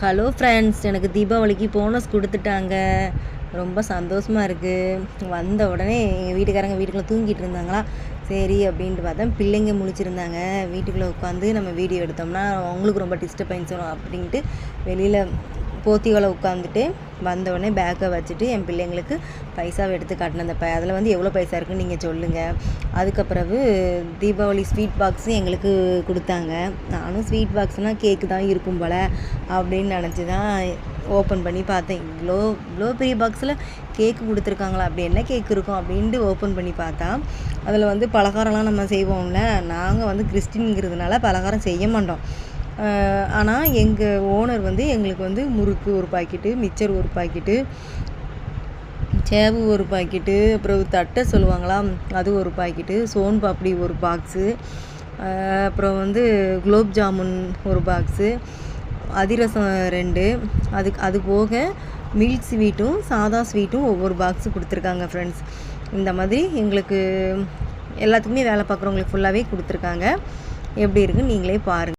Hello friends, எனக்கு தீபாவளிக்கு bonus கொடுத்துட்டாங்க. ரொம்ப சந்தோஷமாக இருக்குது. வந்த உடனே எங்கள் வீட்டுக்காரங்க வீட்டுக்குள்ளே தூங்கிட்டு இருந்தாங்களா, சரி அப்படின்ட்டு பார்த்தா பிள்ளைங்க முழிச்சிருந்தாங்க. வீட்டுக்குள்ளே உட்காந்து நம்ம வீடியோ எடுத்தோம்னா அவங்களுக்கு ரொம்ப டிஸ்டர்பன்ஸ் வரும் அப்படின்ட்டு வெளியில் போத்திகளை உட்காந்துட்டு வந்தவுடனே பேக்கை வச்சுட்டு என் பிள்ளைங்களுக்கு பைசாவை எடுத்து காட்டினேன். அந்த அதில் வந்து எவ்வளோ பைசா இருக்குன்னு நீங்கள் சொல்லுங்கள். அதுக்கப்புறவு தீபாவளி ஸ்வீட் பாக்ஸு எங்களுக்கு கொடுத்தாங்க. நானும் ஸ்வீட் பாக்ஸ்னால் கேக்கு தான் இருக்கும் போல் அப்படின்னு நினச்சி தான் ஓப்பன் பண்ணி பார்த்தேன். இவ்வளோ பெரிய பாக்ஸில் கேக்கு கொடுத்துருக்காங்களா, அப்படி என்ன கேக்கு இருக்கும் அப்படின்ட்டு ஓப்பன் பண்ணி பார்த்தா அதில் வந்து பலகாரம்லாம் நம்ம செய்வோம்ல. நாங்கள் வந்து கிறிஸ்டின்ங்கிறதுனால பலகாரம் செய்ய மாட்டோம். ஆனால் எங்கள் ஓனர் வந்து எங்களுக்கு வந்து முறுக்கு ஒரு பாக்கெட்டு, மிச்சர் ஒரு பாக்கெட்டு, சேவு ஒரு பாக்கெட்டு, அப்புறம் தட்டை சொல்லுவாங்களா அது ஒரு பாக்கெட்டு, சோன் பாப்படி ஒரு பாக்ஸு, அப்புறம் வந்து குலோப் ஜாமுன் ஒரு பாக்ஸு, அதிரசம் 2, அது போக மில்க் ஸ்வீட்டும் சாதா ஸ்வீட்டும் ஒவ்வொரு பாக்ஸு கொடுத்துருக்காங்க ஃப்ரெண்ட்ஸ். இந்த மாதிரி எங்களுக்கு எல்லாத்துக்குமே வேலை பார்க்குறவங்களுக்கு ஃபுல்லாகவே கொடுத்துருக்காங்க. எப்படி இருக்குன்னு நீங்களே பாருங்கள்.